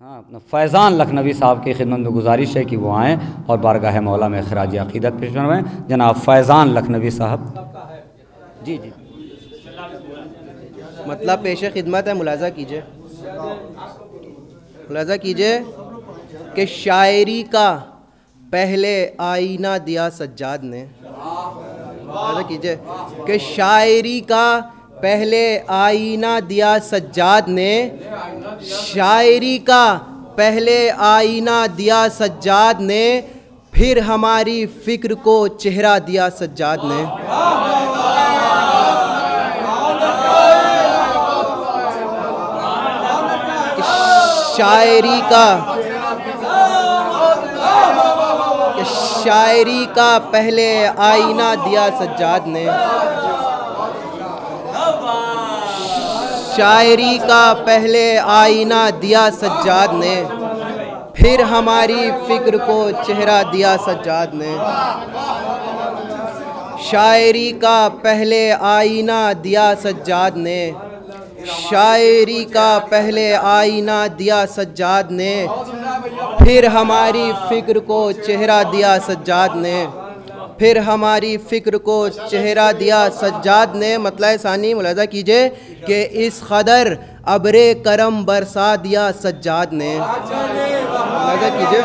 हाँ, अपना फैज़ान लखनवी साहब की खिदमत में गुजारिश है कि वो आएँ और बारगाह मौला में खराज अक़ीदत पेश करवाएं। जनाब फैज़ान लखनवी साहब। जी जी, मतलब पेश खिदमत है। मुलाज़ा कीजिए कि शायरी का पहले आईना दिया सज्जाद ने। मुलाज़ा कीजिए कि शायरी का पहले आईना दिया सज्जाद ने। शायरी का पहले आईना दिया सज्जाद ने, फिर हमारी फ़िक्र को चेहरा दिया सज्जाद ने। शायरी का पहले आईना दिया सज्जाद ने। शायरी का पहले आईना दिया सज्जाद ने, फिर हमारी फ़िक्र को चेहरा दिया सज्जाद ने। शायरी का पहले आईना दिया सज्जाद ने। शायरी का पहले आईना दिया सज्जाद ने, फिर हमारी फ़िक्र को चेहरा दिया सज्जाद ने। फिर हमारी फ़िक्र को चेहरा दिया सज्जाद ने। मतलब सानी मुलाज़ा कीजिए कि इस क़दर अब्रे करम बरसा दिया सज्जाद ने। मुलाज़ा कीजिए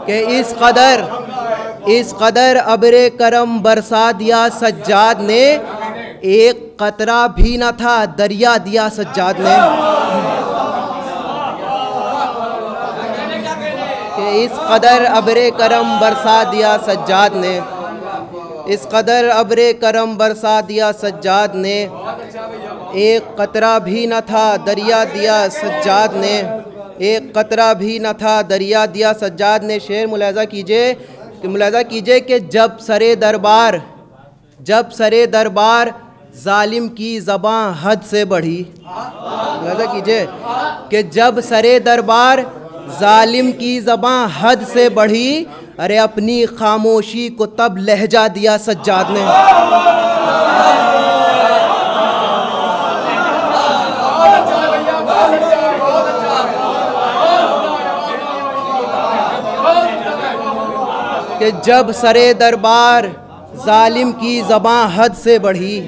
कि इस क़दर अब्रे करम बरसा दिया सज्जाद ने, एक कतरा भी न था दरिया दिया सज्जाद ने। कि इस कदर अब्रे करम बरसा दिया सज्जाद ने। इस कदर अब्रे करम बरसा दिया सज्जाद ने, एक कतरा भी न था दरिया दिया सज्जाद ने। एक कतरा भी न था दरिया दिया सज्जाद ने। शेर मुलाज़ा कीजिए कि जब सरे दरबार जालिम की ज़बां हद से बढ़ी। मुलाज़ा कीजिए कि जब सरे दरबार जालिम की ज़बां हद से बढ़ी, अरे अपनी खामोशी को तब लहजा दिया सज्जाद ने। कि जब सरे दरबार जालिम की ज़बां हद से बढ़ी।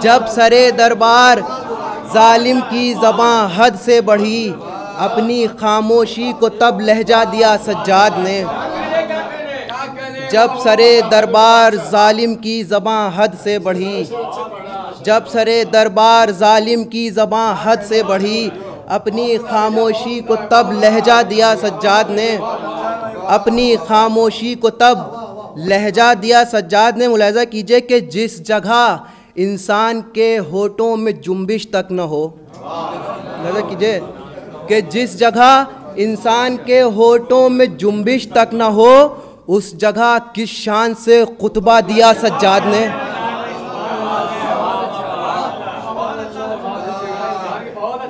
जब सरे दरबार जालिम की ज़बां हद से बढ़ी, अपनी खामोशी को तब लहजा दिया सज्जाद ने। जब सरे दरबार जालिम की ज़बां हद से बढ़ी। जब सरे दरबार जालिम की ज़बां हद से बढ़ी, अपनी खामोशी को तब लहजा दिया सज्जाद ने। अपनी खामोशी को तब लहजा दिया सज्जाद ने। मुलाज़ा कीजिए कि जिस जगह इंसान के होठों में जुम्बिश तक न हो। मुलाज़ा कीजिए कि जिस जगह इंसान के होठों में जुम्बिश तक न हो, उस जगह किस शान से खुतबा दिया सज्जाद ने।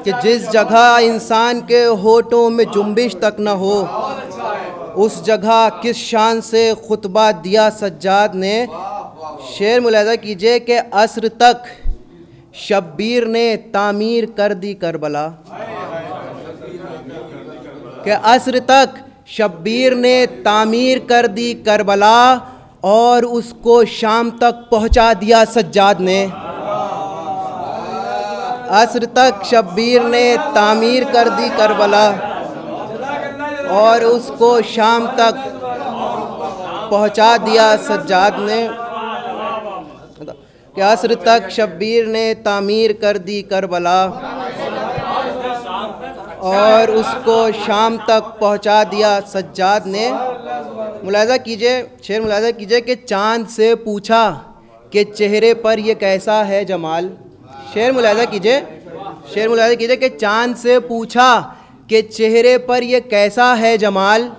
कि जिस जगह इंसान के होठों में जुम्बिश तक न हो, उस जगह किस शान से खुतबा दिया सज्जाद ने। शेर मुलाज़ा कीजिए कि असर तक शब्बीर ने तामीर कर दी करबला। कि असर तक शब्बीर ने तामीर कर दी करबला, और उसको शाम तक पहुंचा दिया सज्जाद ने। असर तक शब्बीर ने तामीर कर दी करबला, और उसको शाम तक पहुंचा दिया सज्जाद ने। कि असर तक शब्बीर ने तामीर कर दी करबला, और उसको शाम तक पहुंचा दिया सज्जाद ने। मुलाज़ा कीजिए, शेर मुलाज़ा कीजिए कि चाँद से पूछा कि चेहरे पर ये कैसा है जमाल। शेर मुलाज़ा कीजिए कि चाँद से पूछा कि चेहरे पर ये कैसा है जमाल।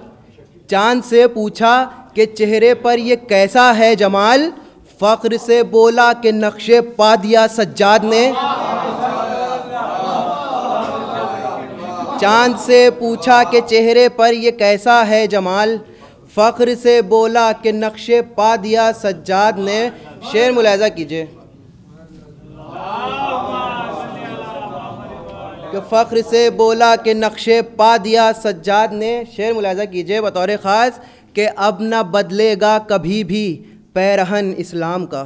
चाँद से पूछा कि चेहरे पर ये कैसा है जमाल, फ़ख्र से बोला कि नक्शे पा दिया सज्जाद ने। चाँद से पूछा कि चेहरे पर ये कैसा है जमाल, फ़ख्र से बोला कि नक्शे पा दिया सज्जाद ने। शेर मुलाज़ा कीजिए कि फ़ख्र से बोला कि नक्शे पा दिया सज्जाद ने। शेर मुलाज़ा कीजिए बतौर ख़ास कि अब न बदलेगा कभी भी पैरहन इस्लाम का,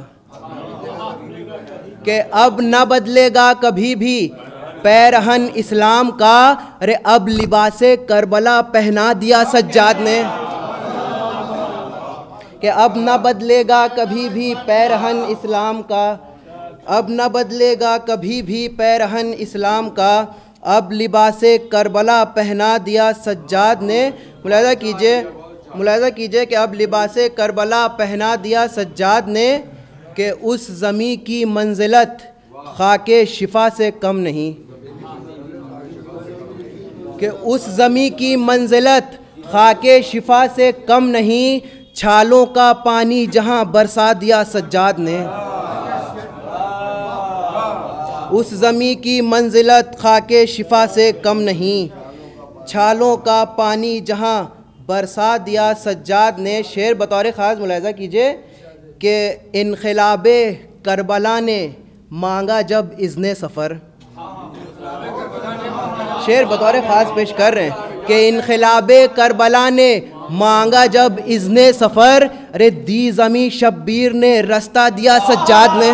कि अब न बदलेगा कभी भी पैरहन इस्लाम का। अरे अब लिबासे करबला पहना दिया सज्जाद ने, कि अब न बदलेगा कभी भी पैरहन इस्लाम का, अब न बदलेगा कभी भी पैरहन इस्लाम का। अब लिबासे करबला पहना दिया सज्जाद ने। मुलाज़ा कीजिए कि अब लिबासे करबला पहना दिया सज्जाद ने, कि उस ज़मी की मंजिलत खाके शिफा से कम नहीं, कि उस ज़मी की मंजिलत खाके शिफा से कम नहीं। छालों का पानी जहां बरसा दिया सज्जाद ने, उस ज़मी की मंजिलत खाके शिफा से कम नहीं। छालों का पानी जहां बरसा दिया सज्जाद ने। शेर बतौर ख़ास मुलाज़ा कीजिए कि इनक़िलाबे करबला ने मांगा जब इज़्ने सफ़र। शेर बतौर ख़ास पेश कर रहे हैं कि इनक़िलाबे करबला ने मांगा जब इज़्ने सफ़र। अरे दी ज़मी शब्बीर ने रास्ता दिया सज्जाद ने,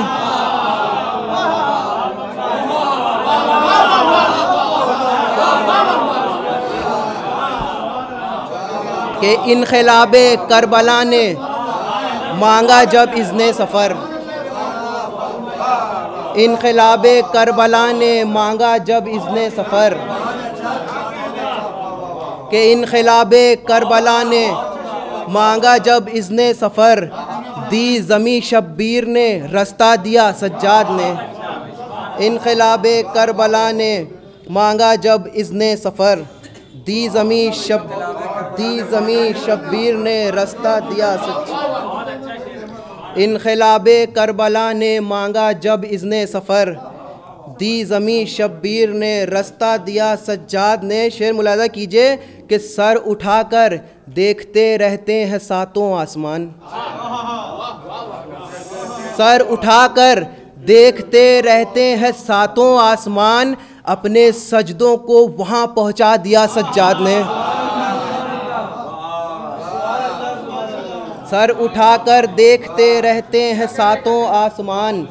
कि इनक़िलाबे करबला ने मांगा जब इज़्ने सफ़र। इनक़िलाबे करबला ने मांगा जब इज़्ने सफ़र, कि इनक़िलाबे करबला ने मांगा जब इज़्ने सफ़र। दी ज़मी शब्बीर ने रास्ता दिया सज्जाद ने, इनक़िलाबे करबला ने मांगा जब इज़्ने सफ़र। दी ज़मी शब्बीर ने रास्ता दिया इनक़िलाबे करबला ने मांगा जब इज़्ने सफ़र। दी ज़मी शब्बीर ने रास्ता दिया सज्जाद ने। शेर मुलाज़ा कीजिए कि सर उठाकर देखते रहते हैं सातों आसमान, सर उठाकर देखते रहते हैं सातों आसमान। अपने सजदों को वहाँ पहुँचा दिया सज्जाद ने, सर उठाकर देखते रहते हैं सातों आसमान,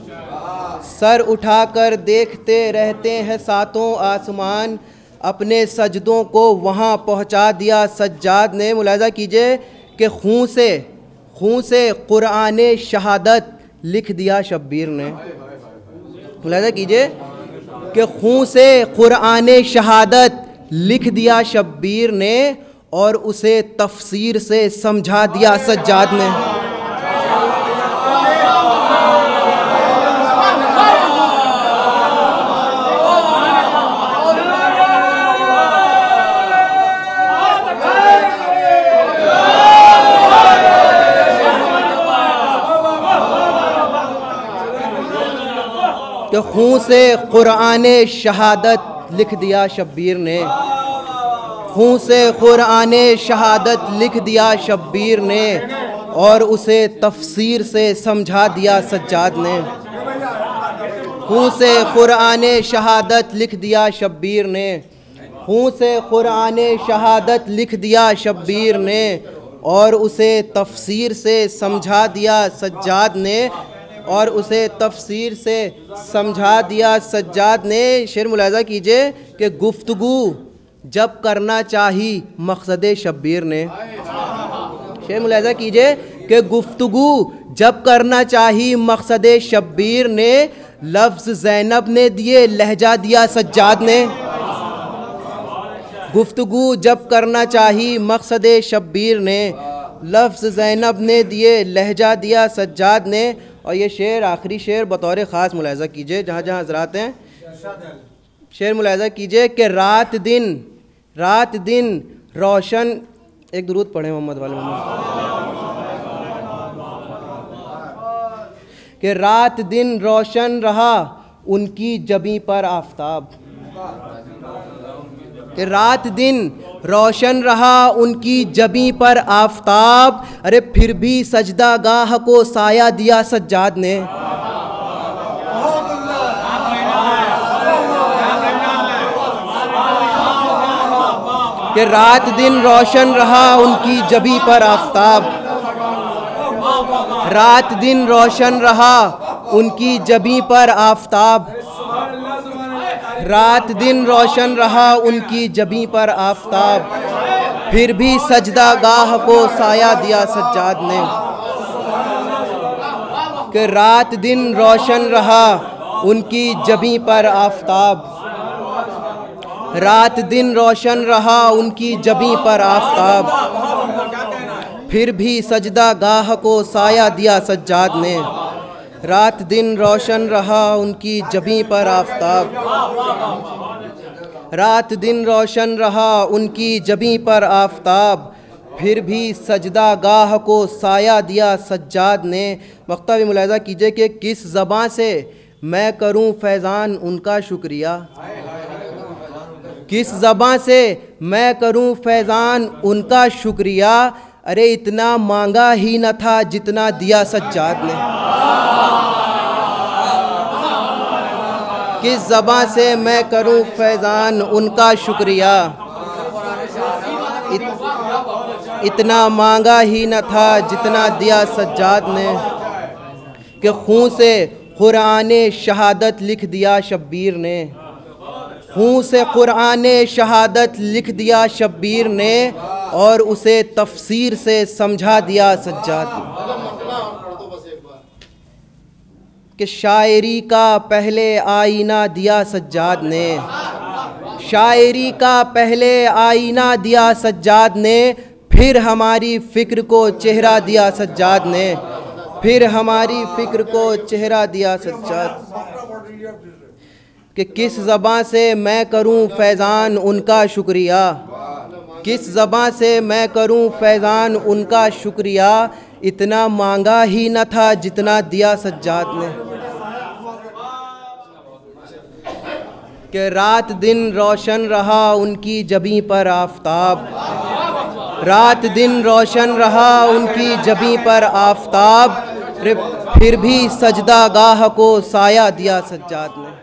सर उठाकर देखते रहते हैं सातों आसमान। अपने सजदों को वहाँ पहुँचा दिया सज्जाद ने। मुलाज़ा कीजिए कि खून से क़ुरान शहादत लिख दिया शब्बीर ने। मुलाज़ा कीजिए कि खून से क़ुरान शहादत लिख दिया शब्बीर ने, और उसे तफसीर से समझा दिया सज्जाद ने। कि खून से क़ुरान शहादत लिख दिया शब्बीर ने, खून से क़ुरान शहादत लिख दिया शब्बीर ने, और उसे तफसीर से समझा दिया सज्जाद ने। खून से क़ुरान शहादत लिख दिया शब्बीर ने, खून से क़ुरान शहादत लिख दिया शब्बीर ने, और उसे तफसीर से समझा दिया सज्जाद ने, और उसे तफसीर से समझा दिया सज्जाद ने। शेर मुलाज़ा कीजिए कि गुफ्तगू जब करना चाही मकसद शब्बीर ने। शेर मुलाज़ा कीजिए कि गुफ्तगू जब करना चाही मकसद शब्बीर ने, लफ्ज़ ज़ैनब ने दिए लहजा दिया सज्जाद ने। गुफ्तगू जब करना चाही मकसद शब्बीर ने, लफ्ज़ ज़ैनब ने दिए लहजा दिया सज्जाद ने। और ये शेर आखिरी शेर बतौर ख़ास मुलाज़ा कीजिए जहाँ जहाँ हज़रात हैं। शेर मुलाज़ा कीजिए कि रात दिन रोशन, एक दुरूद पढ़े मोहम्मद वाले कि रात दिन रोशन रहा उनकी जबीं पर आफताब, कि रात दिन रोशन रहा उनकी जबीं पर आफताब। अरे फिर भी सजदा गाह को साया दिया सज्जाद ने। कि रात दिन रोशन रहा उनकी जबी पर आफताब, रात दिन रोशन रहा उनकी जबी पर आफताब, रात दिन रोशन रहा उनकी जबी पर आफताब, फिर भी सजदा गाह को साया दिया सज्जाद ने। कि रात दिन रोशन रहा उनकी जबी पर आफताब, रात दिन रोशन रहा उनकी जबी पर आफताब, फिर भी सजदा गाह को साया दिया सज्जाद ने। रात दिन रोशन रहा उनकी जबी पर आफताब, रात दिन रोशन रहा उनकी जबी पर आफताब, फिर भी सजदा गाह को साया दिया सज्जाद ने। वक्ता भी मुलाहिज़ा कीजिए कि किस ज़बां से मैं करूं फैज़ान उनका शुक्रिया, किस ज़बां से मैं करूं फैज़ान उनका शुक्रिया। अरे इतना मांगा ही न था जितना दिया सज्जाद ने। किस ज़बां से मैं करूं फैज़ान उनका शुक्रिया, इतना मांगा ही न था जितना दिया सज्जाद ने। कि खून से कुरान शहादत लिख दिया शब्बीर ने, खून से कुरान शहादत लिख दिया शब्बीर ने, और उसे तफसीर से समझा दिया सज्जाद ने। कि शायरी का पहले आईना दिया सज्जाद ने, शायरी का पहले आईना दिया सज्जाद ने, फिर हमारी फ़िक्र को चेहरा दिया सज्जाद ने, फिर हमारी फ़िक्र को चेहरा दिया सज्जाद। कि किस ज़बां से मैं करूं फैज़ान उनका शुक्रिया, किस ज़बां से मैं करूं फैज़ान उनका शुक्रिया, इतना मांगा ही न था जितना दिया सज्जाद ने। कि रात दिन रोशन रहा उनकी जबी पर आफताब, रात दिन रोशन रहा उनकी जबी पर आफताब, फिर भी सजदा गाह को साया दिया सज्जाद ने।